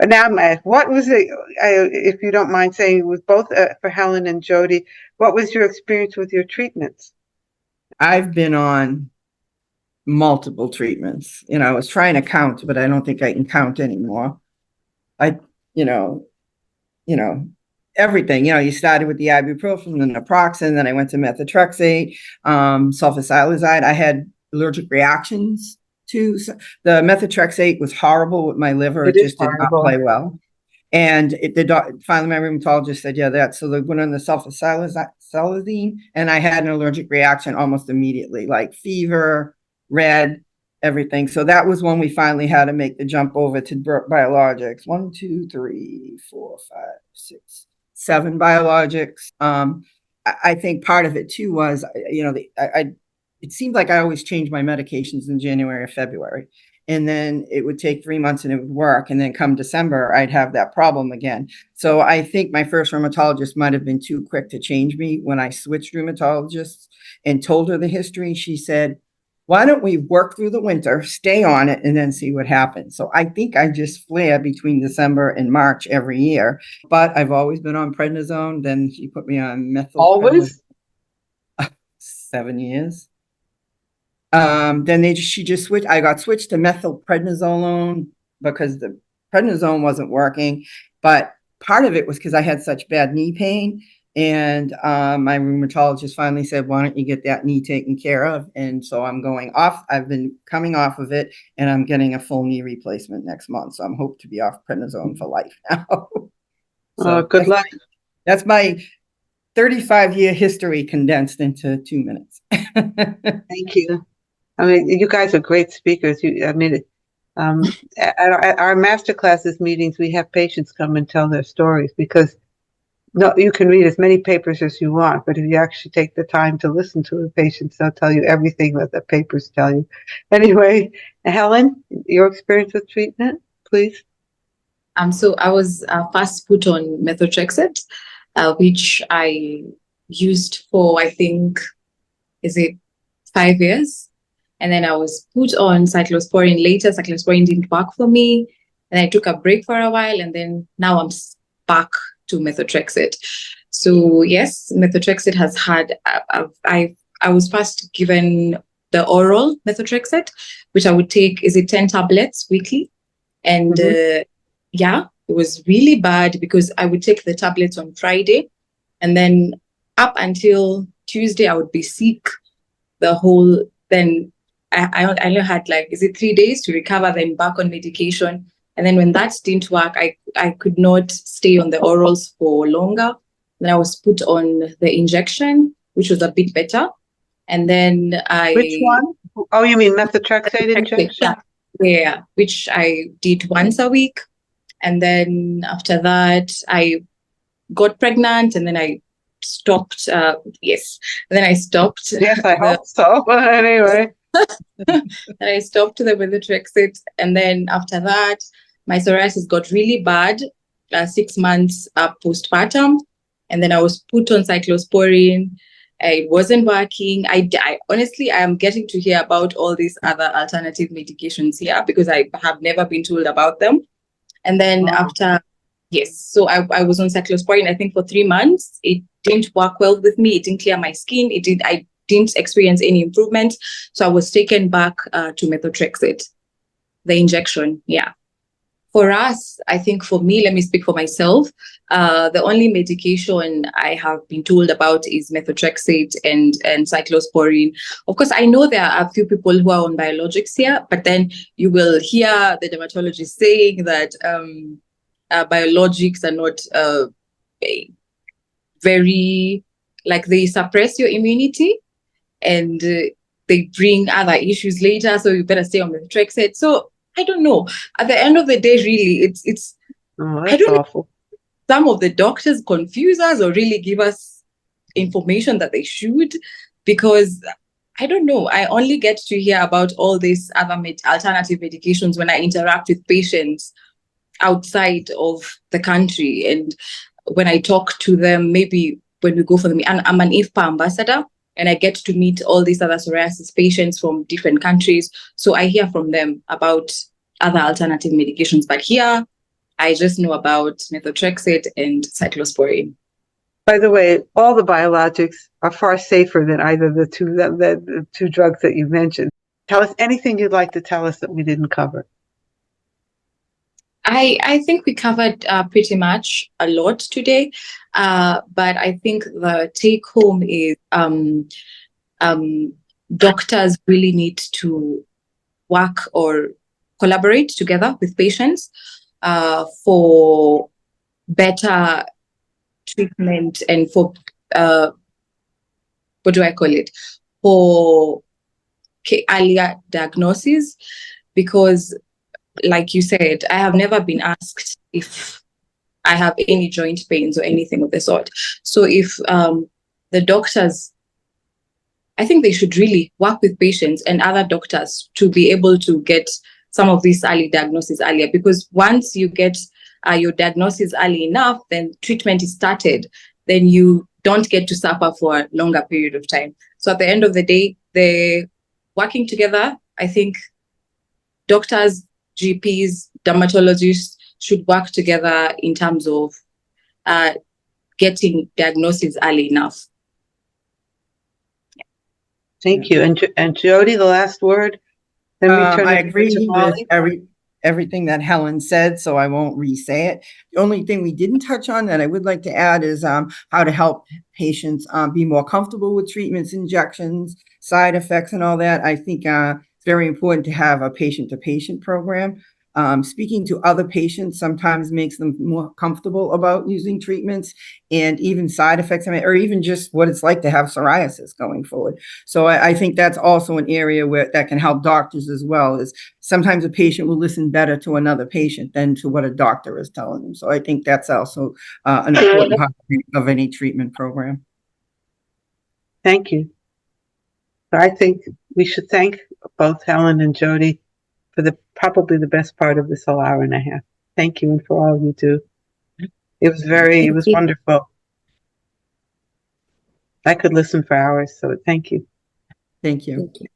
now what was it, if you don't mind saying, with both for Hellen and Jody, what was your experience with your treatments? I've been on multiple treatments. I was trying to count, but I don't think I can count anymore. Everything. You started with the ibuprofen and naproxen, then I went to methotrexate, sulfasalazide. I had allergic reactions to the methotrexate. Was horrible with my liver. It just did not play well. And finally, my rheumatologist said, so they went on the sulfasalazine, and I had an allergic reaction almost immediately, like fever, red, everything. So that was when we finally had to make the jump over to biologics. 1, 2, 3, 4, 5, 6, 7 biologics. I think part of it too was, it seemed like I always changed my medications in January or February. And then it would take 3 months and it would work. And then come December, I'd have that problem again. So I think my first rheumatologist might have been too quick to change me. When I switched rheumatologists and told her the history, she said, why don't we work through the winter, stay on it, and then see what happens? So I think I just flare between December and March every year. But I've always been on prednisone. Then she put me on methyl. Always? 7 years. Then she just switched. I got switched to methylprednisolone because the prednisone wasn't working. But part of it was because I had such bad knee pain. And my rheumatologist finally said, why don't you get that knee taken care of? And so I'm going off. I've been coming off of it, and I'm getting a full knee replacement next month. So I'm hoped to be off prednisone for life now. So good luck. That's my 35-year history condensed into 2 minutes. Thank you. I mean, you guys are great speakers. At our masterclasses meetings, we have patients come and tell their stories, because you can read as many papers as you want, but if you actually take the time to listen to the patients, they'll tell you everything that the papers tell you. Anyway, Hellen, your experience with treatment, please. So I was first put on methotrexate, which I used for, I think, 5 years? And then I was put on cyclosporine later. Cyclosporine didn't work for me. And I took a break for a while, and then now I'm back to methotrexate. So yes, methotrexate has had, I was first given the oral methotrexate, which I would take, 10 tablets weekly. And it was really bad because I would take the tablets on Friday, and then up until Tuesday, I would be sick then I only had 3 days to recover, then back on medication. And then when that didn't work, I could not stay on the orals for longer. Then I was put on the injection, which was a bit better. And then Which one? Oh, you mean methotrexate injection? Yeah, which I did once a week. And then after that, I got pregnant, and then I stopped. Yes. And then I stopped. Yes, I hope so. But anyway. And I stopped the methotrexate. And then after that, my psoriasis got really bad, 6 months postpartum. And then I was put on cyclosporine. It wasn't working. I honestly, I am getting to hear about all these other alternative medications here because I have never been told about them. And then so I was on cyclosporine, I think, for 3 months. It didn't work well with me. It didn't clear my skin. I didn't experience any improvement. So I was taken back to methotrexate, the injection. Yeah. For us, I think for me, let me speak for myself. The only medication I have been told about is methotrexate and cyclosporine. Of course, I know there are a few people who are on biologics here, but then you will hear the dermatologist saying that biologics are not very, they suppress your immunity, and they bring other issues later. So you better stay on methotrexate. So I don't know. At the end of the day, really, it's I don't awful. know. Some of the doctors confuse us or really give us information that they should, because I don't know. I only get to hear about all these other alternative medications when I interact with patients outside of the country. And when I talk to them, maybe when we go for them, I'm an IFPA ambassador, and I get to meet all these other psoriasis patients from different countries. So I hear from them about other alternative medications. But here, I just know about methotrexate and cyclosporine. By the way, all the biologics are far safer than either of the two drugs that you mentioned. Tell us anything you'd like to tell us that we didn't cover. I think we covered pretty much a lot today, but I think the take home is doctors really need to work or collaborate together with patients for better treatment and for what do I call it? For earlier diagnosis, because like you said, I have never been asked if I have any joint pains or anything of the sort. So if the doctors, I think they should really work with patients and other doctors to be able to get some of these early diagnosis earlier, because once you get your diagnosis early enough, then treatment is started, then you don't get to suffer for a longer period of time. So at the end of the day, they're working together. I think doctors, GPs, dermatologists should work together in terms of getting diagnosis early enough. Thank you. And Jody, the last word? Then we turn I it agree to with Molly. everything that Helen said, so I won't re-say it. The only thing we didn't touch on that I would like to add is how to help patients be more comfortable with treatments, injections, side effects, and all that. I think it's very important to have a patient-to-patient program. Speaking to other patients sometimes makes them more comfortable about using treatments and even side effects, or even just what it's like to have psoriasis going forward. So I think that's also an area where that can help doctors as well, is sometimes a patient will listen better to another patient than to what a doctor is telling them. So I think that's also an important part of any treatment program. Thank you. So I think we should thank both Hellen and Jody for probably the best part of this whole hour and a half. Thank you, and for all you do. It was wonderful. I could listen for hours, so thank you. Thank you. Thank you.